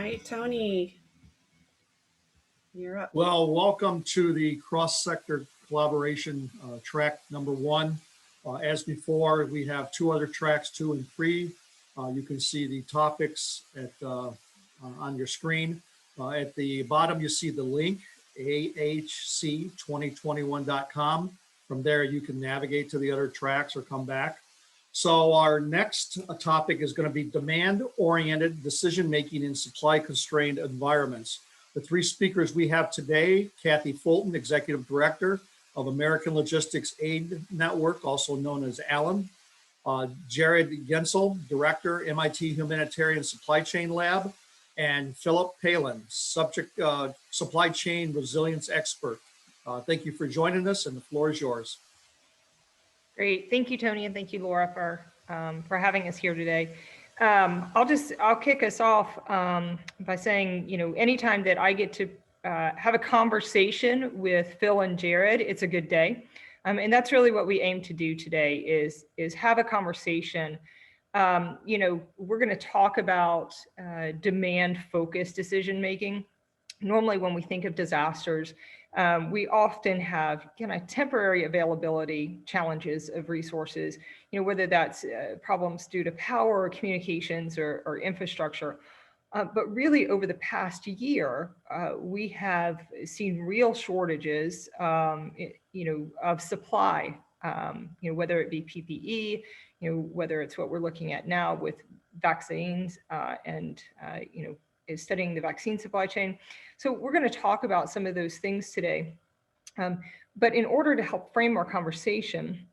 right, Tony, you're up. Well, welcome to the cross-sector collaboration track number one. As before, we have two other tracks, 2 and 3. You can see the topics on your screen. At the bottom, you see the link, ahc2021.com. From there, you can navigate to the other tracks or come back. So our next topic is going to be demand-oriented decision-making in supply-constrained environments. The 3 speakers we have today: Kathy Fulton, Executive Director of American Logistics Aid Network, also known as ALAN; Jared Gensel, Director, MIT Humanitarian Supply Chain Lab; and Philip Palin, Supply Chain Resilience Expert. Thank you for joining us, and the floor is yours. Great, thank you, Tony, and thank you, Laura, for having us here today. I'll kick us off by saying, anytime that I get to have a conversation with Phil and Jared, it's a good day. And that's really what we aim to do today is have a conversation. We're going to talk about demand-focused decision-making. Normally, when we think of disasters, we often have temporary availability challenges of resources, whether that's problems due to power or communications or infrastructure. But really, over the past year, we have seen real shortages, of supply, whether it be PPE, whether it's what we're looking at now with vaccines and is studying the vaccine supply chain. So we're going to talk about some of those things today. But in order to help frame our conversation,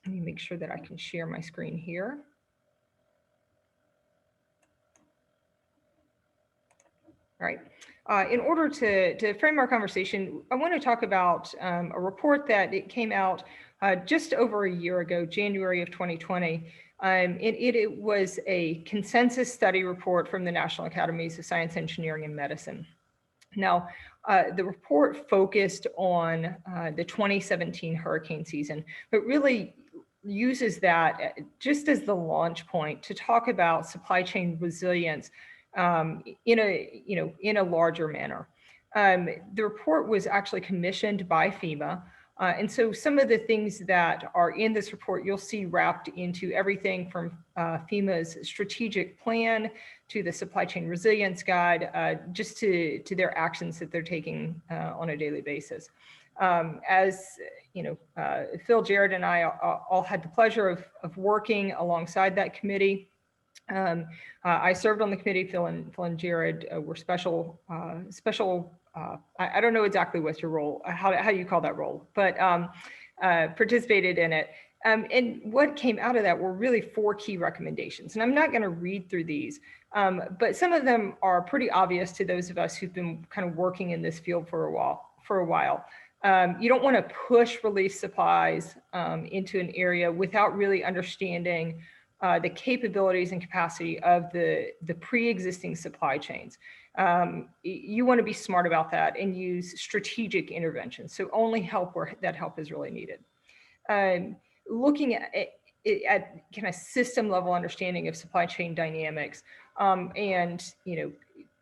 let me make sure that I can share my screen here. All right. In order to frame our conversation, I want to talk about a report that it came out just over a year ago, January of 2020. It was a consensus study report from the National Academies of Science, Engineering, and Medicine. Now, the report focused on the 2017 hurricane season, but really uses that just as the launch point to talk about supply chain resilience in a larger manner. The report was actually commissioned by FEMA. And so some of the things that are in this report, you'll see wrapped into everything from FEMA's strategic plan to the supply chain resilience guide, just to their actions that they're taking on a daily basis. As you know, Phil, Jared, and I all had the pleasure of working alongside that committee. I served on the committee. Phil and Jared were special. I don't know exactly what's your role, how you call that role, but participated in it. And what came out of that were really 4 key recommendations. And I'm not going to read through these, but some of them are pretty obvious to those of us who've been kind of working in this field for a while. You don't want to push relief supplies into an area without really understanding the capabilities and capacity of the pre-existing supply chains. You want to be smart about that and use strategic interventions. So only help where that help is really needed. Looking at kind of system level understanding of supply chain dynamics and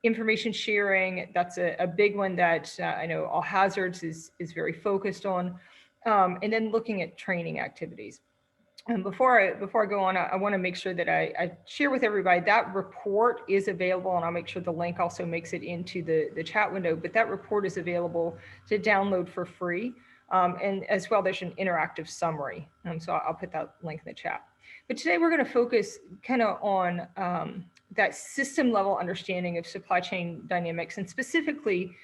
information sharing. That's a big one that I know All Hazards is very focused on. And then looking at training activities. And before I go on, I want to make sure that I share with everybody that report is available, and I'll make sure the link also makes it into the chat window, but that report is available to download for free. And as well, there's an interactive summary. So I'll put that link in the chat. But today we're going to focus kind of on that system level understanding of supply chain dynamics and specifically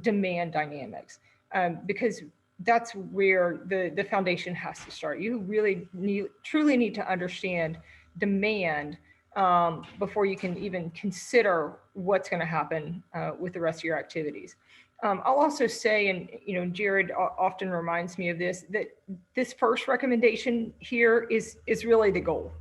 demand dynamics, because that's where the foundation has to start. You really truly need to understand demand before you can even consider what's going to happen with the rest of your activities. I'll also say, and Jared often reminds me of this, that this first recommendation here is really the goal.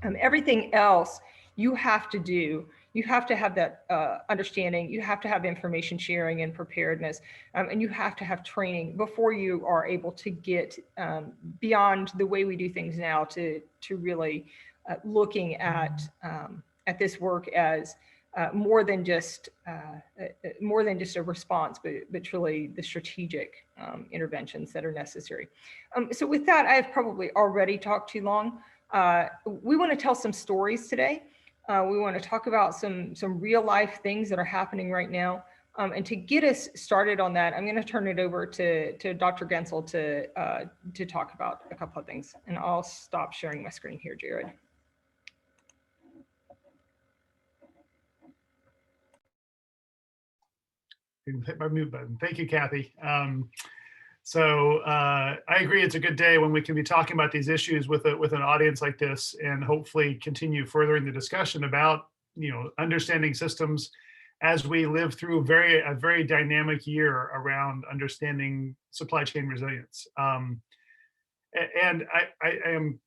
Everything else you have to do. You have to have that understanding. You have to have information sharing and preparedness, and you have to have training before you are able to get beyond the way we do things now to really looking at this work as more than just a response, but truly the strategic interventions that are necessary. So with that, I have probably already talked too long. We want to tell some stories today. We want to talk about some real life things that are happening right now. And to get us started on that, I'm going to turn it over to Dr. Gensel to talk about a couple of things. And I'll stop sharing my screen here, Jared. Hit my mute button. Thank you, Kathy. So I agree, it's a good day when we can be talking about these issues with an audience like this, and hopefully continue furthering the discussion about understanding systems as we live through a very dynamic year around understanding supply chain resilience. And I am.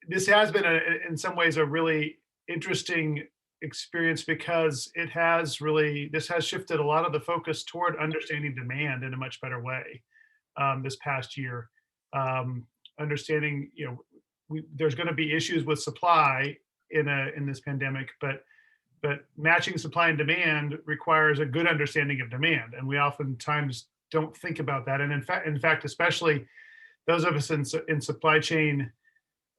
This has been in some ways a really interesting experience, because this has shifted a lot of the focus toward understanding demand in a much better way this past year. Understanding, there's going to be issues with supply in this pandemic, but matching supply and demand requires a good understanding of demand, and we oftentimes don't think about that. And in fact, especially those of us in supply chain,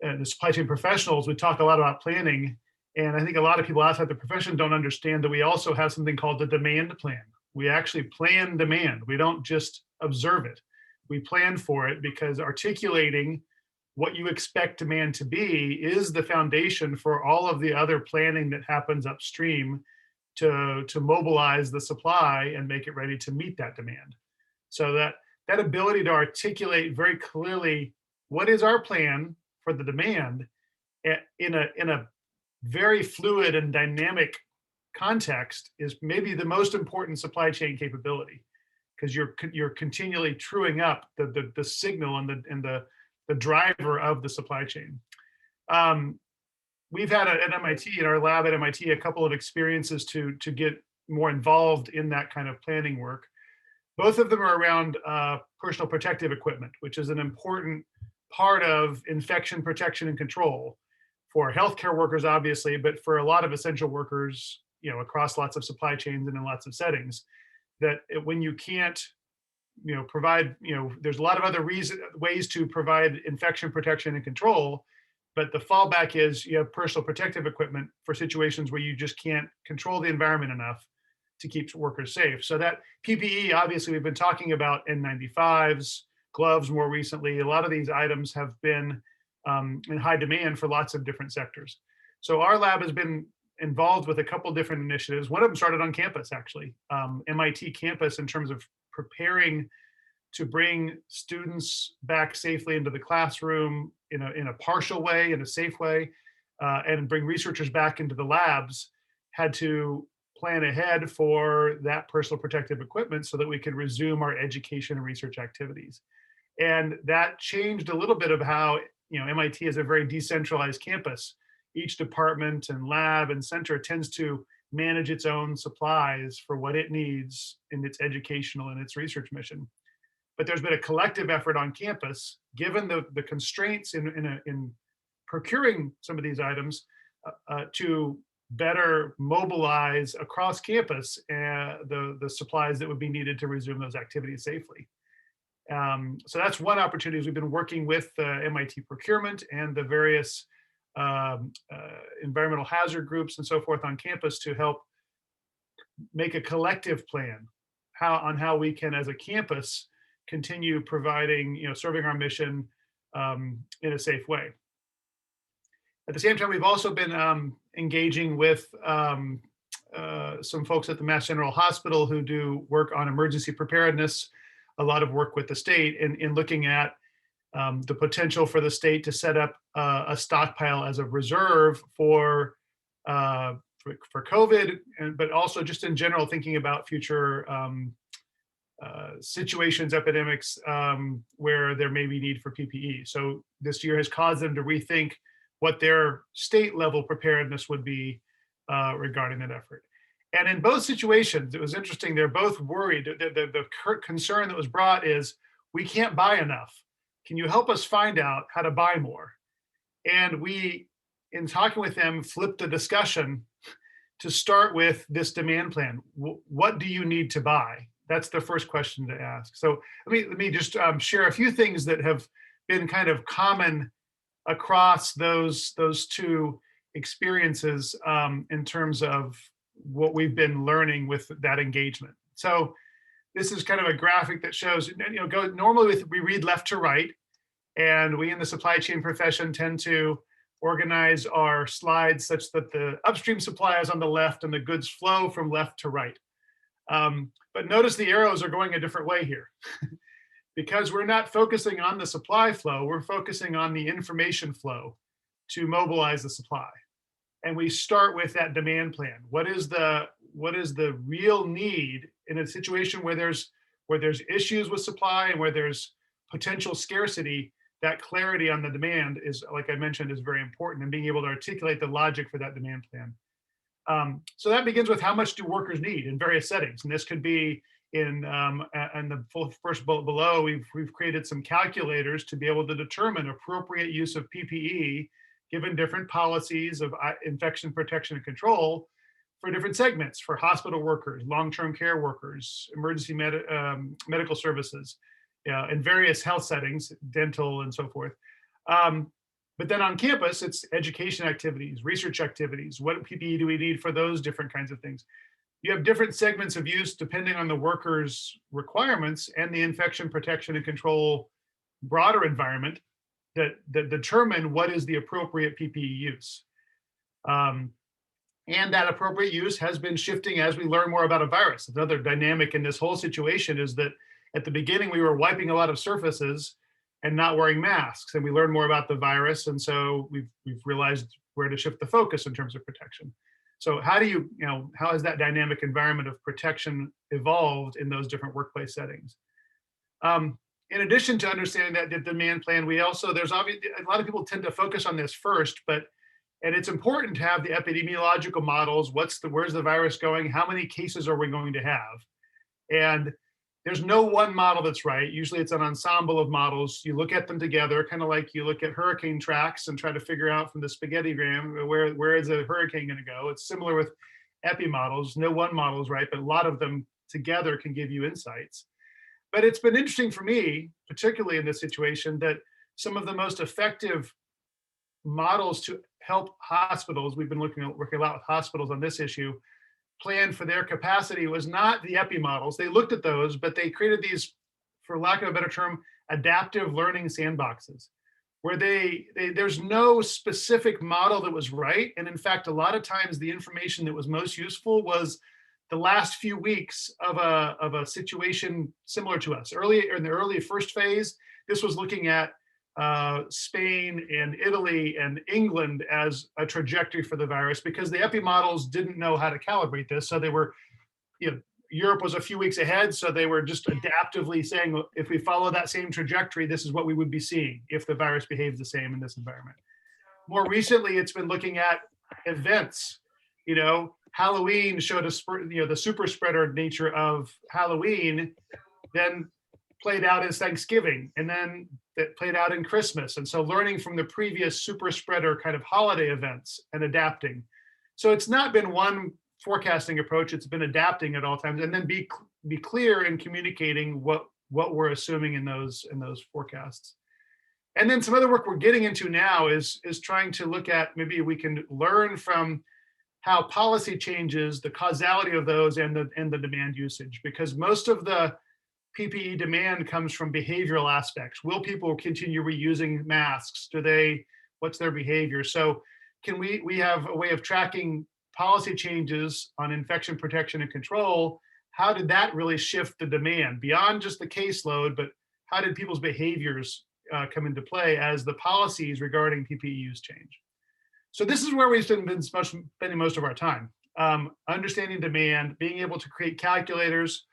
the supply chain professionals, we talk a lot about planning. And I think a lot of people outside the profession don't understand that we also have something called the demand plan. We actually plan demand. We don't just observe it. We plan for it, because articulating what you expect demand to be is the foundation for all of the other planning that happens upstream to mobilize the supply and make it ready to meet that demand. So that ability to articulate very clearly what is our plan for the demand in a very fluid and dynamic context is maybe the most important supply chain capability, because you're continually truing up the signal and the driver of the supply chain. We've had at MIT, in our lab at MIT, a couple of experiences to get more involved in that kind of planning work. Both of them are around personal protective equipment, which is an important part of infection protection and control for healthcare workers, obviously, but for a lot of essential workers, across lots of supply chains and in lots of settings, that when you can't, provide, there's a lot of other ways to provide infection protection and control, but the fallback is you have personal protective equipment for situations where you just can't control the environment enough to keep workers safe. So that PPE, obviously, we've been talking about N95s, gloves more recently. A lot of these items have been in high demand for lots of different sectors. So our lab has been involved with a couple different initiatives. One of them started on campus, actually, MIT campus, in terms of preparing to bring students back safely into the classroom in a partial way, in a safe way, and bring researchers back into the labs, had to plan ahead for that personal protective equipment so that we could resume our education and research activities. And that changed a little bit of how, MIT is a very decentralized campus. Each department and lab and center tends to manage its own supplies for what it needs in its educational and its research mission. But there's been a collective effort on campus, given the constraints in procuring some of these items, to better mobilize across campus the supplies that would be needed to resume those activities safely. So that's one opportunity. We've been working with MIT procurement and the various environmental hazard groups and so forth on campus to help make a collective plan on how we can, as a campus, continue providing, serving our mission in a safe way. At the same time, we've also been engaging with some folks at the Mass General Hospital who do work on emergency preparedness, a lot of work with the state in looking at the potential for the state to set up a stockpile as a reserve for COVID, but also just in general thinking about future situations, epidemics, where there may be need for PPE. So this year has caused them to rethink what their state level preparedness would be regarding that effort. And in both situations, it was interesting, they're both worried. The concern that was brought is, we can't buy enough. Can you help us find out how to buy more? And we, in talking with them, flipped the discussion to start with this demand plan. What do you need to buy? That's the first question to ask. So let me just share a few things that have been kind of common across those two experiences in terms of what we've been learning with that engagement. So this is kind of a graphic that shows, normally we read left to right, and we in the supply chain profession tend to organize our slides such that the upstream supply is on the left and the goods flow from left to right. But notice the arrows are going a different way here. Because we're not focusing on the supply flow, we're focusing on the information flow to mobilize the supply. And we start with that demand plan. What is the real need in a situation where there's issues with supply and where there's potential scarcity? That clarity on the demand is, like I mentioned, is very important, and being able to articulate the logic for that demand plan. So that begins with how much do workers need in various settings, and this could be in the first bullet below. We've created some calculators to be able to determine appropriate use of PPE given different policies of infection protection and control for different segments, for hospital workers, long-term care workers, emergency medical services, in various health settings, dental and so forth. But then on campus, it's education activities, research activities. What PPE do we need for those different kinds of things? You have different segments of use depending on the worker's requirements and the infection protection and control broader environment that determine what is the appropriate PPE use. And that appropriate use has been shifting as we learn more about a virus. Another dynamic in this whole situation is that at the beginning, we were wiping a lot of surfaces and not wearing masks, and we learned more about the virus. And so we've realized where to shift the focus in terms of protection. So how has that dynamic environment of protection evolved in those different workplace settings? In addition to understanding that the demand plan, there's obviously a lot of people tend to focus on this first, and it's important to have the epidemiological models. Where's the virus going? How many cases are we going to have? And there's no one model that's right. Usually it's an ensemble of models. You look at them together, kind of like you look at hurricane tracks and try to figure out from the spaghettigram, where is a hurricane going to go? It's similar with epi models. No one model is right, but a lot of them together can give you insights. But it's been interesting for me, particularly in this situation, that some of the most effective models to help hospitals, we've been working a lot with hospitals on this issue, plan for their capacity was not the epi models. They looked at those, but they created these, for lack of a better term, adaptive learning sandboxes, where there's no specific model that was right. And in fact, a lot of times the information that was most useful was the last few weeks of a situation similar to us. In the early first phase, this was looking at Spain and Italy and England as a trajectory for the virus, because the epi models didn't know how to calibrate this. So they were, Europe was a few weeks ahead. So they were just adaptively saying, if we follow that same trajectory, this is what we would be seeing if the virus behaves the same in this environment. More recently, it's been looking at events. Halloween showed the super spreader nature of Halloween, then played out as Thanksgiving, and then that played out in Christmas. And so learning from the previous super spreader kind of holiday events and adapting. So it's not been one forecasting approach, it's been adapting at all times, and then be clear in communicating what we're assuming in those forecasts. And then some other work we're getting into now is trying to look at, maybe we can learn from how policy changes, the causality of those, and the demand usage, because most of the PPE demand comes from behavioral aspects. Will people continue reusing masks? What's their behavior? So we have a way of tracking policy changes on infection protection and control. How did that really shift the demand beyond just the caseload, but how did people's behaviors come into play as the policies regarding PPE use change? So this is where we've been spending most of our time, understanding demand, being able to create calculators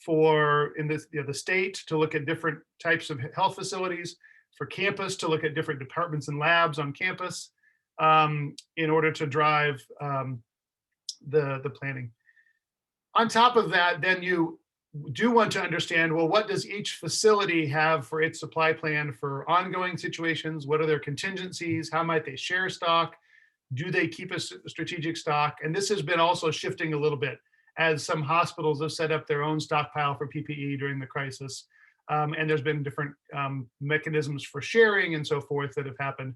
for the state to look at different types of health facilities, for campus to look at different departments and labs on campus in order to drive the planning. On top of that, then you do want to understand, well, what does each facility have for its supply plan for ongoing situations? What are their contingencies? How might they share stock? Do they keep a strategic stock? And this has been also shifting a little bit as some hospitals have set up their own stockpile for PPE during the crisis. And there's been different mechanisms for sharing and so forth that have happened.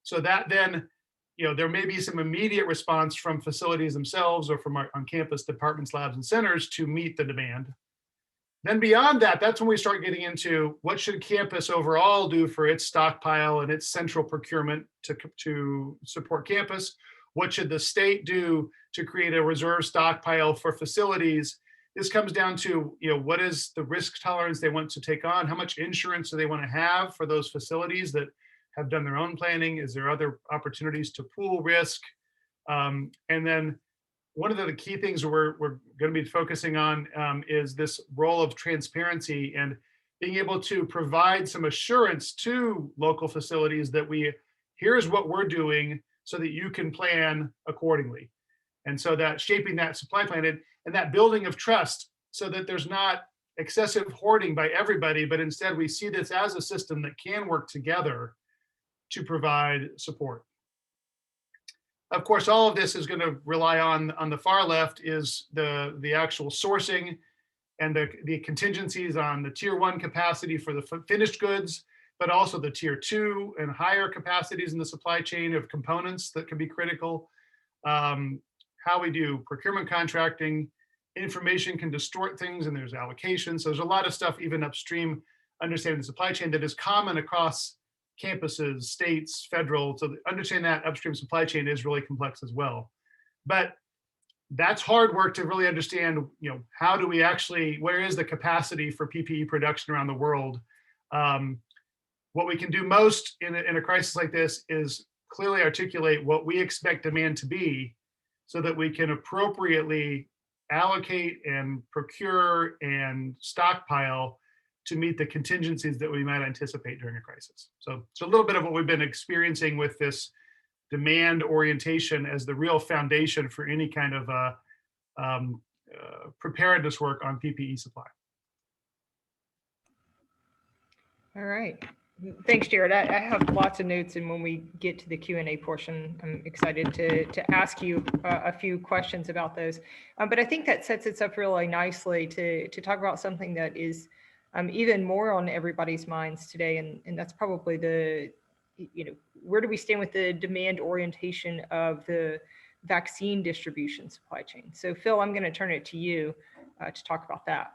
So that then, there may be some immediate response from facilities themselves or from our on-campus departments, labs, and centers to meet the demand. Then beyond that, that's when we start getting into what should campus overall do for its stockpile and its central procurement to support campus? What should the state do to create a reserve stockpile for facilities? This comes down to, what is the risk tolerance they want to take on? How much insurance do they want to have for those facilities that have done their own planning? Is there other opportunities to pool risk? And then one of the key things we're going to be focusing on is this role of transparency and being able to provide some assurance to local facilities that here's what we're doing so that you can plan accordingly. And so that shaping that supply plan and that building of trust so that there's not excessive hoarding by everybody, but instead we see this as a system that can work together to provide support. Of course, all of this is going to rely on the far left is the actual sourcing and the contingencies on the tier 1 capacity for the finished goods, but also the tier 2 and higher capacities in the supply chain of components that can be critical. How we do procurement contracting, information can distort things and there's allocations. So there's a lot of stuff even upstream, understanding the supply chain that is common across campuses, states, federal. So understanding that upstream supply chain is really complex as well. But that's hard work to really understand, how do we actually, where is the capacity for PPE production around the world? What we can do most in a crisis like this is clearly articulate what we expect demand to be so that we can appropriately allocate and procure and stockpile to meet the contingencies that we might anticipate during a crisis. So it's a little bit of what we've been experiencing with this demand orientation as the real foundation for any kind of preparedness work on PPE supply. All right. Thanks, Jared. I have lots of notes, and when we get to the Q&A portion, I'm excited to ask you a few questions about those. But I think that sets us up really nicely to talk about something that is even more on everybody's minds today, and that's probably where do we stand with the demand orientation of the vaccine distribution supply chain? So Phil, I'm going to turn it to you to talk about that.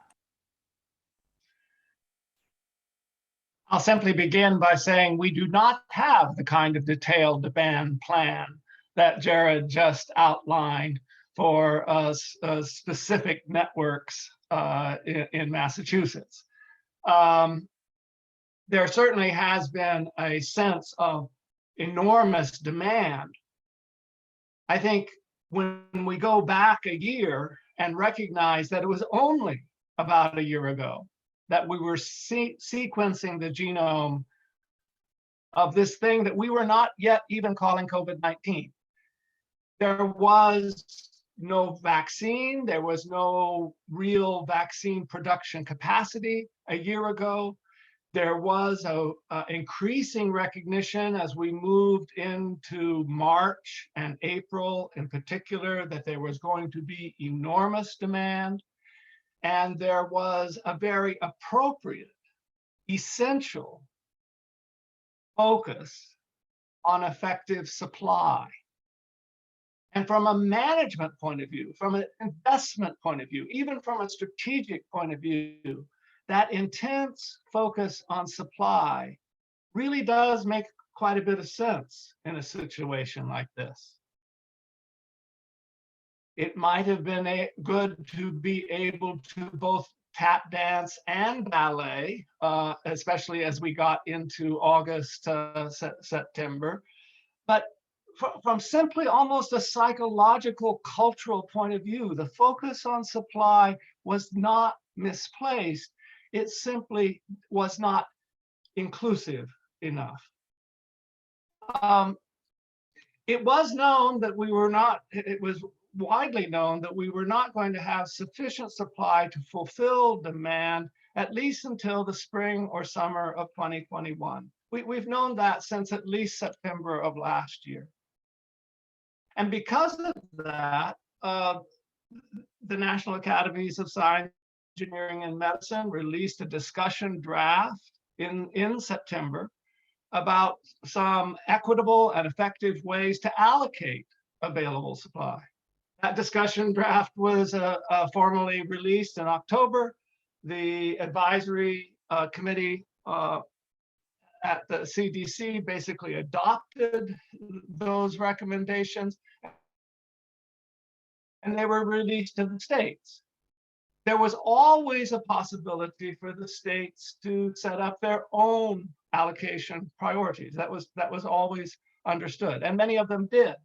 I'll simply begin by saying we do not have the kind of detailed demand plan that Jared just outlined for specific networks in Massachusetts. There certainly has been a sense of enormous demand. I think when we go back a year and recognize that it was only about a year ago that we were sequencing the genome of this thing that we were not yet even calling COVID-19. There was no vaccine, there was no real vaccine production capacity a year ago. There was a increasing recognition as we moved into March and April in particular that there was going to be enormous demand. And there was a very appropriate, essential focus on effective supply. And from a management point of view, from an investment point of view, even from a strategic point of view, that intense focus on supply really does make quite a bit of sense in a situation like this. It might have been good to be able to both tap dance and ballet, especially as we got into August, September. But from simply almost a psychological, cultural point of view, the focus on supply was not misplaced. It simply was not inclusive enough. It was known that we were not, it was widely known that we were not going to have sufficient supply to fulfill demand, at least until the spring or summer of 2021. We've known that since at least September of last year. And because of that, the National Academies of Science, Engineering, and Medicine released a discussion draft in September about some equitable and effective ways to allocate available supply. That discussion draft was formally released in October. The advisory committee at the CDC basically adopted those recommendations, and they were released to the states. There was always a possibility for the states to set up their own allocation priorities. That was always understood, and many of them did,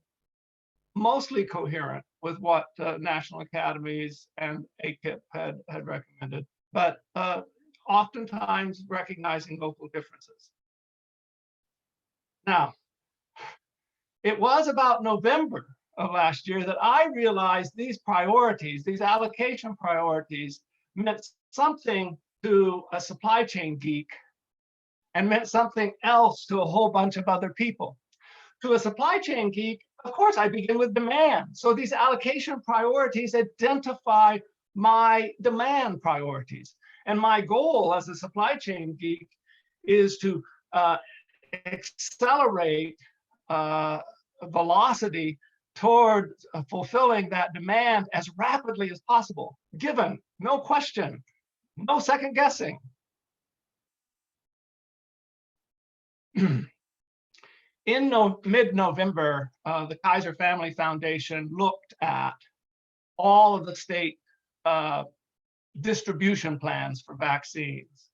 mostly coherent with what national academies and ACIP had recommended, but oftentimes recognizing local differences. Now, it was about November of last year that I realized these priorities, these allocation priorities, meant something to a supply chain geek and meant something else to a whole bunch of other people. To a supply chain geek, of course, I begin with demand. So these allocation priorities identify my demand priorities. And my goal as a supply chain geek is to accelerate velocity toward fulfilling that demand as rapidly as possible, given, no question, no second guessing. In mid-November, the Kaiser Family Foundation looked at all of the state distribution plans for vaccines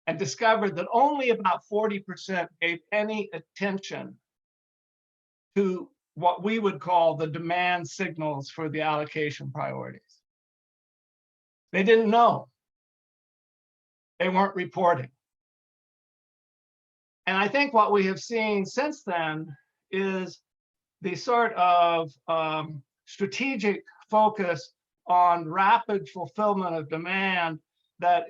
and discovered that only about 40% gave any attention to what we would call the demand signals for the allocation priorities. They didn't know. They weren't reporting. And I think what we have seen since then is the sort of strategic focus on rapid fulfillment of demand that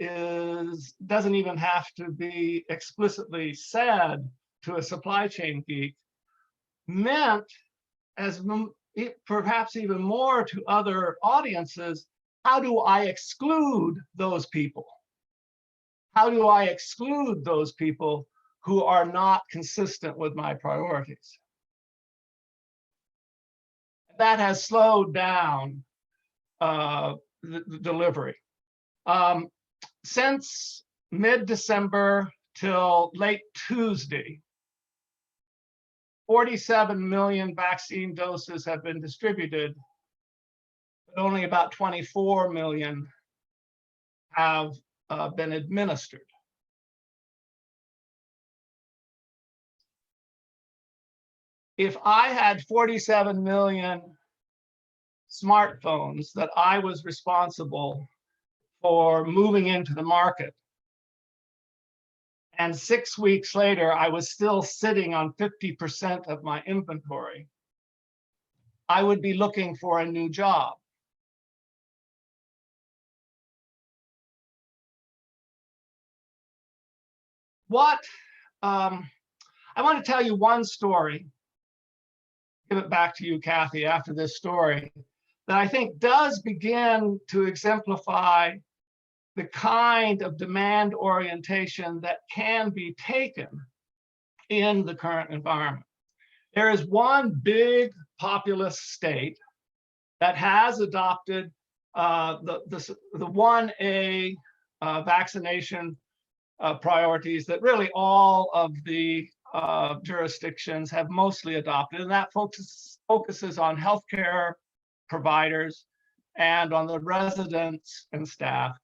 doesn't even have to be explicitly said to a supply chain geek, meant, as perhaps even more to other audiences, how do I exclude those people? How do I exclude those people who are not consistent with my priorities? That has slowed down the delivery. Since mid-December till late Tuesday, 47 million vaccine doses have been distributed, but only about 24 million have been administered. If I had 47 million smartphones that I was responsible for moving into the market, and 6 weeks later, I was still sitting on 50% of my inventory, I would be looking for a new job. I want to tell you one story, give it back to you, Kathy, after this story, that I think does begin to exemplify the kind of demand orientation that can be taken in the current environment. There is one big populous state that has adopted the 1A vaccination priorities that really all of the jurisdictions have mostly adopted, and that focuses on healthcare providers and on the residents and staff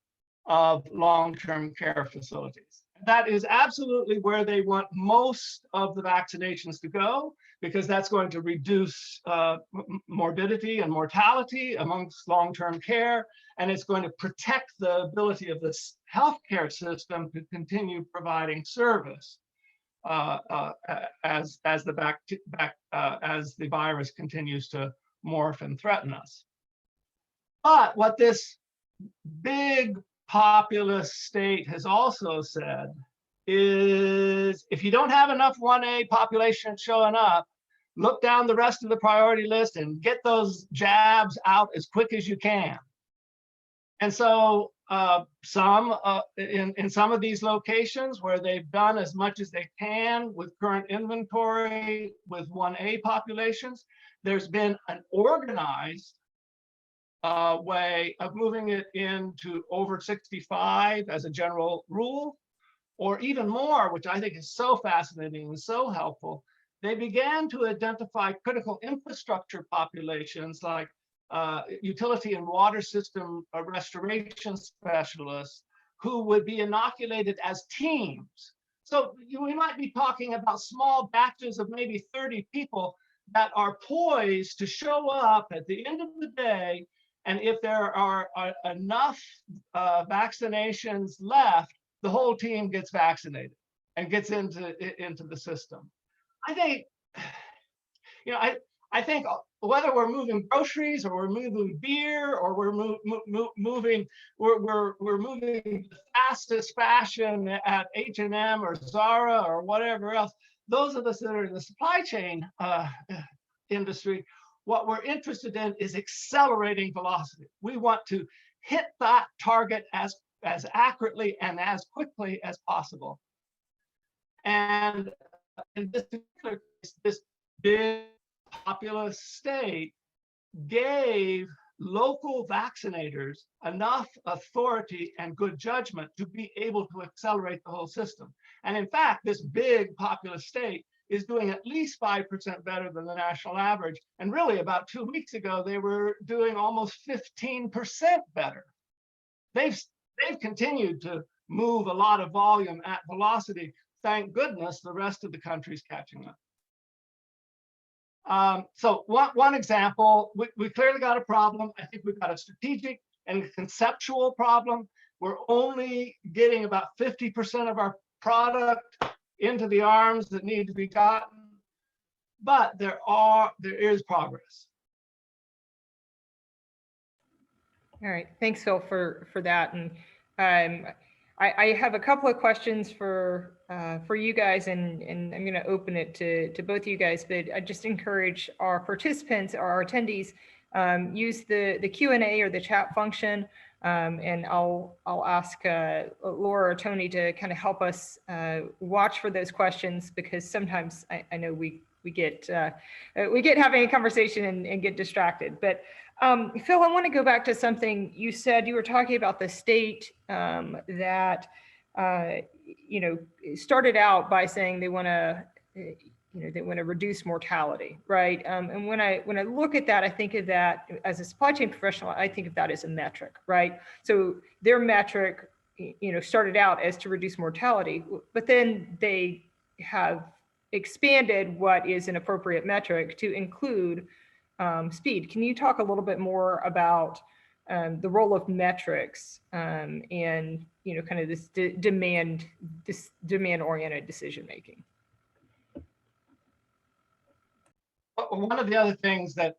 of long-term care facilities. That is absolutely where they want most of the vaccinations to go, because that's going to reduce morbidity and mortality amongst long-term care, and it's going to protect the ability of this healthcare system to continue providing service as the virus continues to morph and threaten us. But what this big populous state has also said is, if you don't have enough 1A population showing up, look down the rest of the priority list and get those jabs out as quick as you can. And so in some of these locations where they've done as much as they can with current inventory with 1A populations, there's been an organized way of moving it into over 65 as a general rule, or even more, which I think is so fascinating and so helpful. They began to identify critical infrastructure populations like utility and water system restoration specialists who would be inoculated as teams. So we might be talking about small batches of maybe 30 people that are poised to show up at the end of the day. And if there are enough vaccinations left, the whole team gets vaccinated and gets into the system. I think, I think whether we're moving groceries or we're moving beer or we're moving the fastest fashion at H&M or Zara or whatever else, those of us that are in the supply chain industry, what we're interested in is accelerating velocity. We want to hit that target as accurately and as quickly as possible. And in this particular case, this big populous state gave local vaccinators enough authority and good judgment to be able to accelerate the whole system. And in fact, this big populous state is doing at least 5% better than the national average. And really about 2 weeks ago, they were doing almost 15% better. They've continued to move a lot of volume at velocity. Thank goodness the rest of the country's catching up. So one example, we clearly got a problem. I think we've got a strategic and a conceptual problem. We're only getting about 50% of our product into the arms that need to be gotten, but there is progress. All right, thanks, Phil, for that. And I have a couple of questions for you guys, and I'm going to open it to both of you guys. But I just encourage our participants, or our attendees, use the Q&A or the chat function, and I'll ask Laura or Tony to kind of help us watch for those questions, because sometimes I know we get having a conversation and get distracted. But Phil, I want to go back to something you said. You were talking about the state that started out by saying they want to reduce mortality, right? And when I look at that, I think of that as a supply chain professional. I think of that as a metric, right? So their metric, started out as to reduce mortality, but then they have expanded what is an appropriate metric to include speed. Can you talk a little bit more about the role of metrics and kind of this demand-oriented decision making? One of the other things that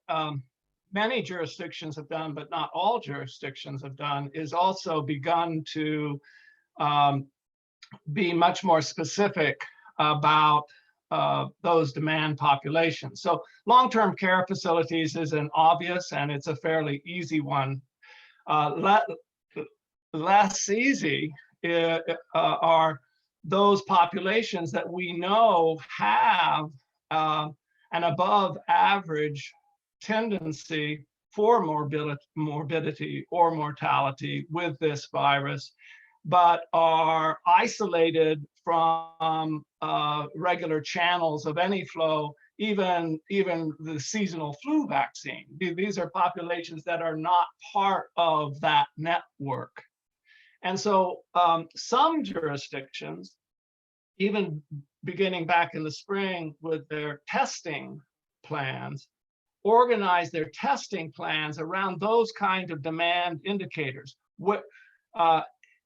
many jurisdictions have done, but not all jurisdictions have done, is also begun to be much more specific about those demand populations. So long-term care facilities is an obvious, and it's a fairly easy one. Less easy are those populations that we know have an above average tendency for morbidity or mortality with this virus, but are isolated from regular channels of any flow, even the seasonal flu vaccine. These are populations that are not part of that network. And so some jurisdictions, even beginning back in the spring with their testing plans, organize their testing plans around those kinds of demand indicators.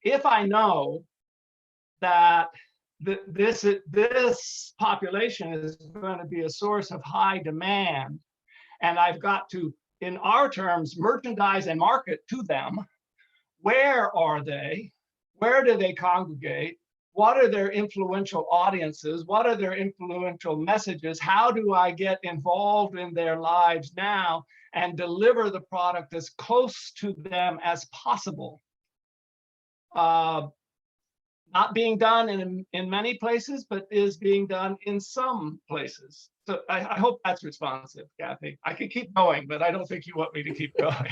If I know that this population is going to be a source of high demand, and I've got to, in our terms, merchandise and market to them, where are they? Where do they congregate? what are their influential audiences? What are their influential messages? How do I get involved in their lives now and deliver the product as close to them as possible? Not being done in many places, but is being done in some places. So I hope that's responsive, Kathy. I could keep going, but I don't think you want me to keep going.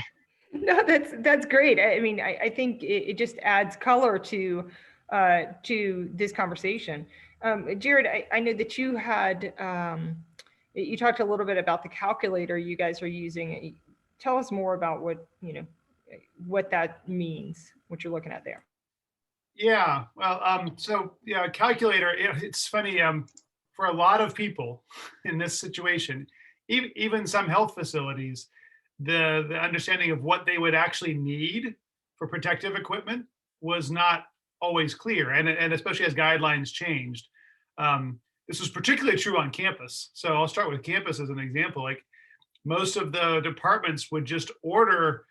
No, that's great. I mean, I think it just adds color to this conversation. Jared, I know that you had you talked a little bit about the calculator you guys are using. Tell us more about what that means, what you're looking at there. Yeah, well, so yeah, calculator. It's funny. For a lot of people in this situation, even some health facilities, the understanding of what they would actually need for protective equipment was not always clear, and especially as guidelines changed. This was particularly true on campus. So I'll start with campus as an example. Like most of the departments would just order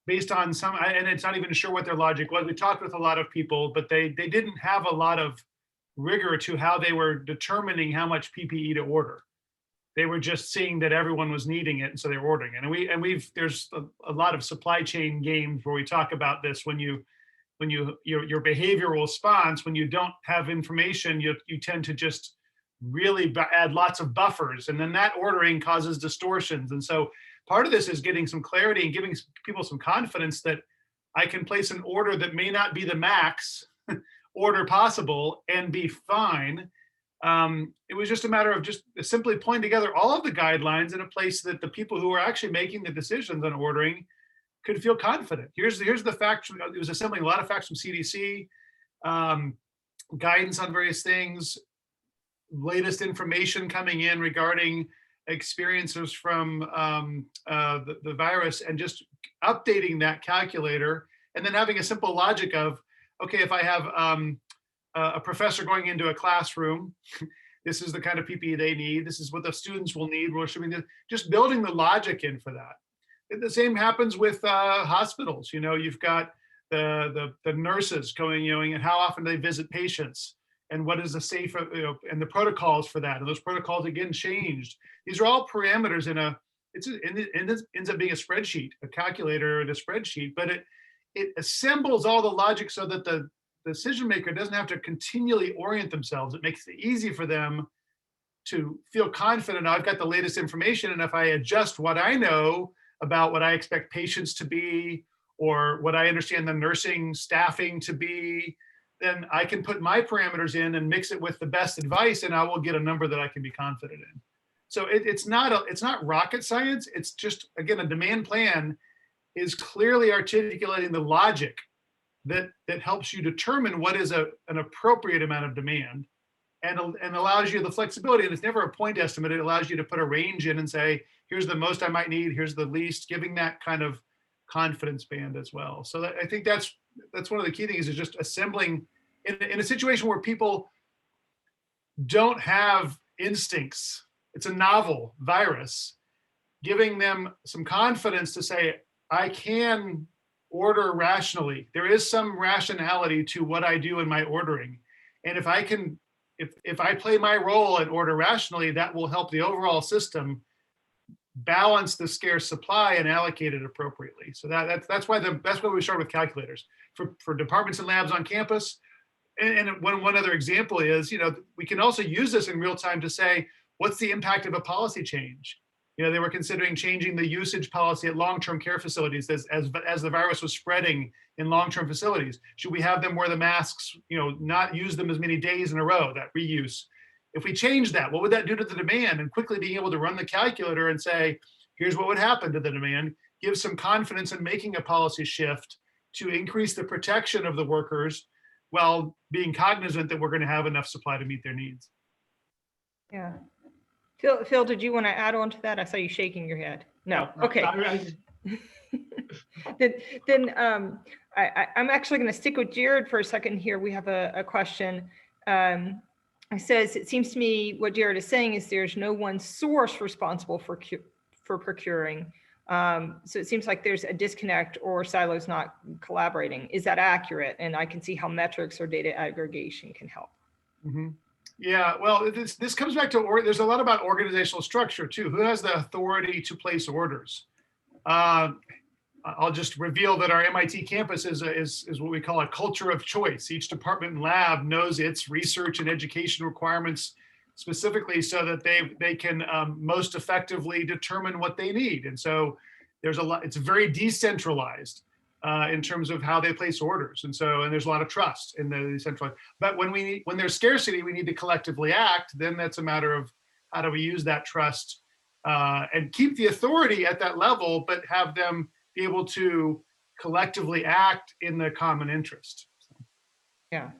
based on some, and it's not even sure what their logic was. We talked with a lot of people, but they didn't have a lot of rigor to how they were determining how much PPE to order. They were just seeing that everyone was needing it, and so they were ordering it. And there's a lot of supply chain games where we talk about this. When your behavioral response, when you don't have information, you tend to just really add lots of buffers, and then that ordering causes distortions. And so part of this is getting some clarity and giving people some confidence that I can place an order that may not be the max order possible and be fine. It was just a matter of just simply pulling together all of the guidelines in a place that the people who were actually making the decisions on ordering could feel confident. Here's the facts. It was assembling a lot of facts from CDC, guidance on various things, latest information coming in regarding experiences from the virus, and just updating that calculator, and then having a simple logic of, okay, if I have a professor going into a classroom, this is the kind of PPE they need. This is what the students will need. Just building the logic in for that. The same happens with hospitals. You've got the nurses going, and how often they visit patients, and what is the safe, and the protocols for that. And those protocols again changed. These are all parameters it ends up being a spreadsheet, a calculator and a spreadsheet, but it assembles all the logic so that the decision maker doesn't have to continually orient themselves. It makes it easy for them to feel confident. I've got the latest information, and if I adjust what I know about what I expect patients to be, or what I understand the nursing staffing to be, then I can put my parameters in and mix it with the best advice, and I will get a number that I can be confident in. So it's not rocket science. It's just, again, a demand plan is clearly articulating the logic that helps you determine what is an appropriate amount of demand, and allows you the flexibility. And it's never a point estimate. It allows you to put a range in and say, here's the most I might need, here's the least, giving that kind of confidence band as well. So I think that's one of the key things, is just assembling in a situation where people don't have instincts. It's a novel virus, giving them some confidence to say, I can order rationally. There is some rationality to what I do in my ordering. And if I play my role and order rationally, that will help the overall system balance the scarce supply and allocate it appropriately. So that's why we start with calculators for departments and labs on campus. And one other example is, we can also use this in real time to say, what's the impact of a policy change? They were considering changing the usage policy at long-term care facilities as the virus was spreading in long-term facilities. Should we have them wear the masks, not use them as many days in a row, that reuse? If we change that, what would that do to the demand? And quickly being able to run the calculator and say, here's what would happen to the demand, give some confidence in making a policy shift to increase the protection of the workers while being cognizant that we're going to have enough supply to meet their needs. Yeah. Phil, did you want to add on to that? I saw you shaking your head. No. Okay. Then I'm actually going to stick with Jared for a second here. We have a question. It says, it seems to me what Jared is saying is there's no one source responsible for procuring. So it seems like there's a disconnect or silos not collaborating. Is that accurate? And I can see how metrics or data aggregation can help. Mhm. Yeah, well, this comes back to, there's a lot about organizational structure too. Who has the authority to place orders? I'll just reveal that our MIT campus is what we call a culture of choice. Each department and lab knows its research and education requirements specifically so that they can most effectively determine what they need. And so there's a lot, it's very decentralized in terms of how they place orders. And there's a lot of trust in the decentralized. But when there's scarcity, we need to collectively act. Then that's a matter of how do we use that trust and keep the authority at that level, but have them be able to collectively act in the common interest. Yeah,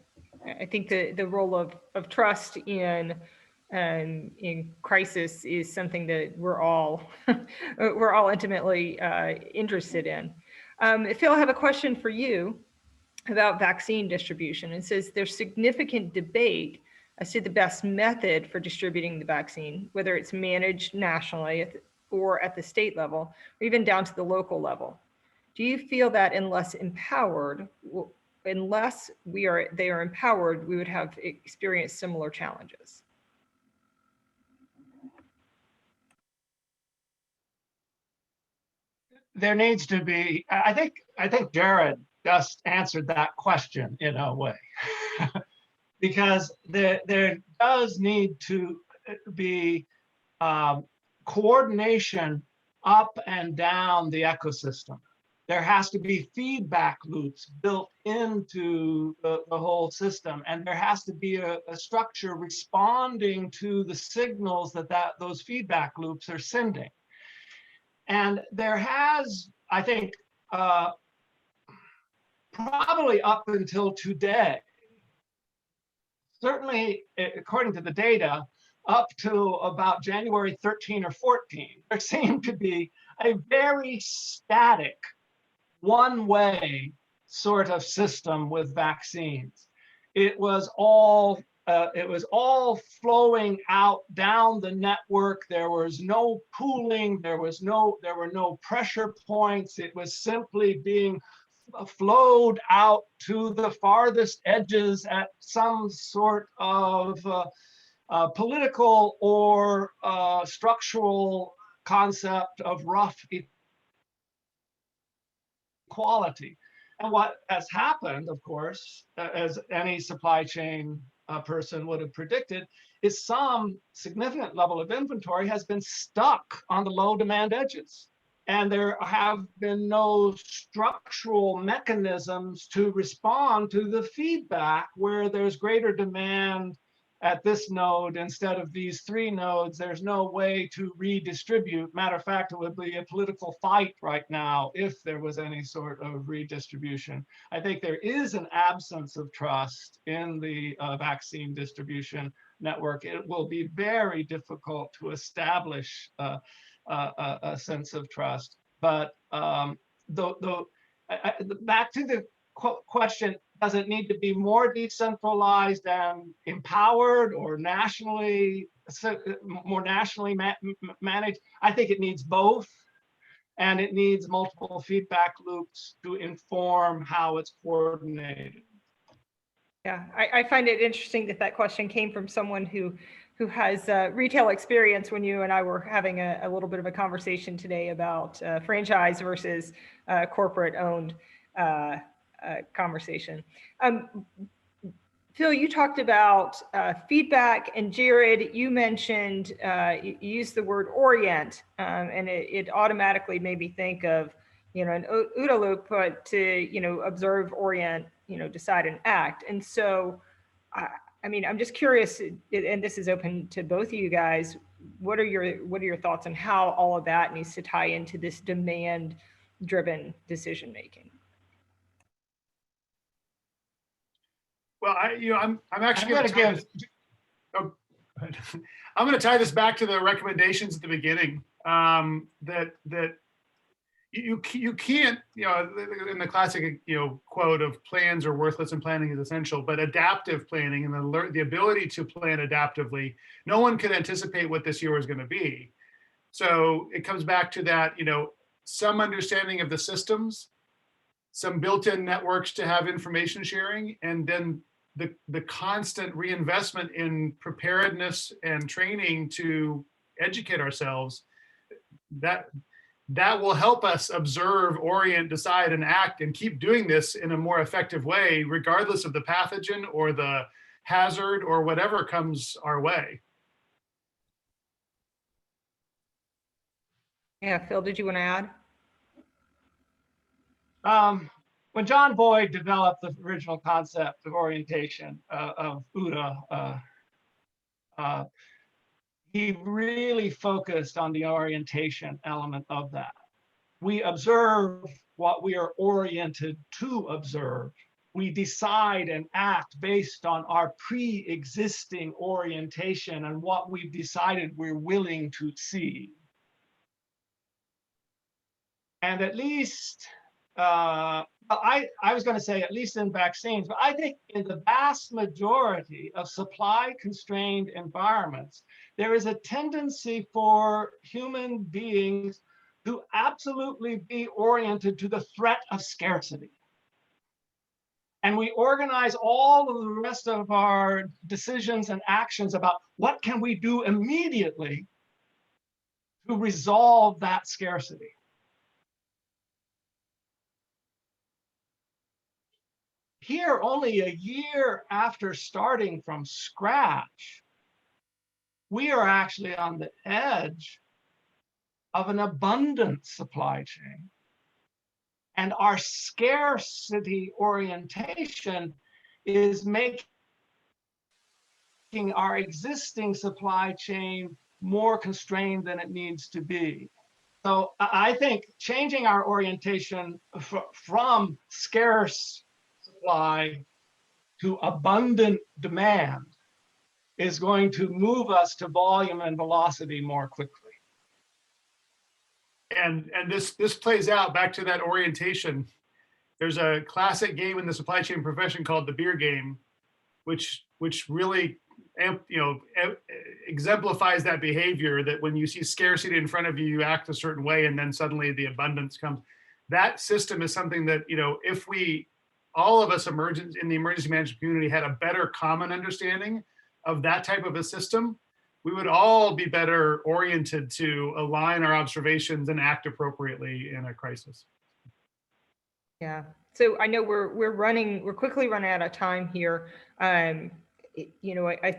I think the role of trust in crisis is something that we're all intimately interested in. Phil, I have a question for you about vaccine distribution. It says there's significant debate as to the best method for distributing the vaccine, whether it's managed nationally or at the state level, or even down to the local level. Do you feel that unless they are empowered, we would have experienced similar challenges? There needs to be, I think Jared just answered that question in a way. Because there does need to be coordination up and down the ecosystem. There has to be feedback loops built into the whole system, and there has to be a structure responding to the signals that those feedback loops are sending. And there has, I think, probably up until today, certainly according to the data, up to about January 13 or 14, there seemed to be a very static, one-way sort of system with vaccines. It was all flowing out down the network. There was no pooling. There were no pressure points. It was simply being flowed out to the farthest edges at some sort of political or structural concept of rough equality. And what has happened, of course, as any supply chain person would have predicted, is some significant level of inventory has been stuck on the low demand edges. And there have been no structural mechanisms to respond to the feedback where there's greater demand at this node instead of these 3 nodes. There's no way to redistribute. Matter of fact, it would be a political fight right now if there was any sort of redistribution. I think there is an absence of trust in the vaccine distribution network. It will be very difficult to establish a sense of trust. But back to the question, does it need to be more decentralized and empowered or more nationally managed? I think it needs both, and it needs multiple feedback loops to inform how it's coordinated. Yeah, I find it interesting that question came from someone who has retail experience, when you and I were having a little bit of a conversation today about franchise versus corporate owned conversation. Phil, you talked about feedback, and Jared, you mentioned, you used the word orient, and it automatically made me think of, an OODA loop, but to, observe, orient, decide and act. And so, I'm just curious, and this is open to both of you guys, what are your thoughts on how all of that needs to tie into this demand-driven decision making? Well, I'm actually going to give. I'm going to tie this back to the recommendations at the beginning. That you can't, in the classic, quote of plans are worthless and planning is essential, but adaptive planning and the ability to plan adaptively, no one could anticipate what this year was going to be. So it comes back to that, some understanding of the systems, some built-in networks to have information sharing, and then the constant reinvestment in preparedness and training to educate ourselves, that will help us observe, orient, decide, and act, and keep doing this in a more effective way, regardless of the pathogen or the hazard or whatever comes our way. Yeah, Phil, did you want to add? When John Boyd developed the original concept of orientation of OODA, he really focused on the orientation element of that. We observe what we are oriented to observe. We decide and act based on our pre-existing orientation and what we've decided we're willing to see. And at least, I was going to say at least in vaccines, but I think in the vast majority of supply constrained environments, there is a tendency for human beings to absolutely be oriented to the threat of scarcity. And we organize all of the rest of our decisions and actions about what can we do immediately to resolve that scarcity. Here, only a year after starting from scratch, we are actually on the edge of an abundant supply chain. And our scarcity orientation is making our existing supply chain more constrained than it needs to be. So I think changing our orientation from scarce supply to abundant demand is going to move us to volume and velocity more quickly. And this plays out back to that orientation. There's a classic game in the supply chain profession called the beer game, which really exemplifies that behavior, that when you see scarcity in front of you, you act a certain way, and then suddenly the abundance comes. That system is something that, if we, all of us in the emergency management community, had a better common understanding of that type of a system, we would all be better oriented to align our observations and act appropriately in a crisis. Yeah. So I know we're quickly running out of time here. I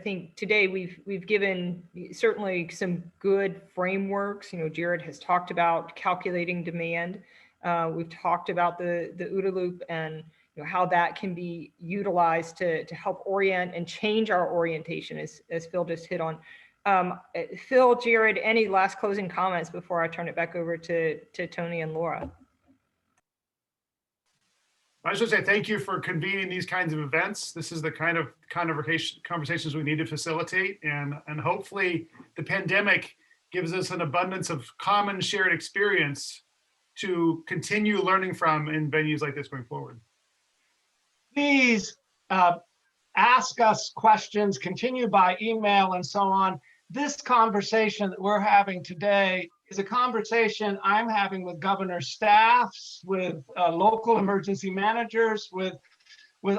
think today we've given certainly some good frameworks. Jared has talked about calculating demand. We've talked about the OODA loop and how that can be utilized to help orient and change our orientation, as Phil just hit on. Phil, Jared, any last closing comments before I turn it back over to Tony and Laura? I just want to say thank you for convening these kinds of events. This is the kind of conversations we need to facilitate, and hopefully the pandemic gives us an abundance of common shared experience to continue learning from in venues like this going forward. Please ask us questions, continue by email and so on. This conversation that we're having today is a conversation I'm having with governor staffs, with local emergency managers, with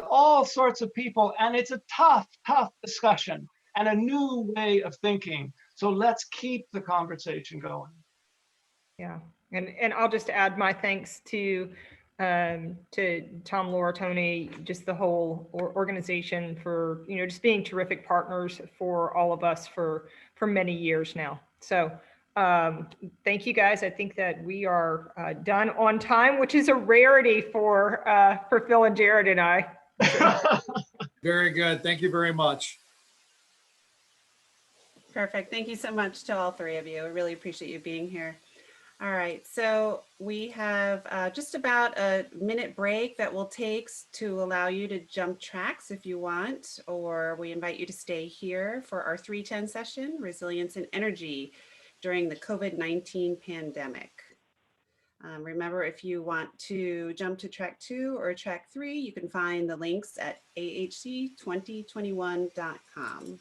all sorts of people. And it's a tough discussion and a new way of thinking. So let's keep the conversation going. Yeah, and I'll just add my thanks to Tom, Laura, Tony, just the whole organization for, just being terrific partners for all of us for many years now. So thank you guys. I think that we are done on time, which is a rarity for Phil and Jared and I. Very good. Thank you very much. Perfect. Thank you so much to all three of you. I really appreciate you being here. All right, so we have just about a minute break that we'll take to allow you to jump tracks if you want, or we invite you to stay here for our 310 session, Resilience and Energy during the COVID-19 pandemic. Remember, if you want to jump to track 2 or track 3, you can find the links at ahc2021.com.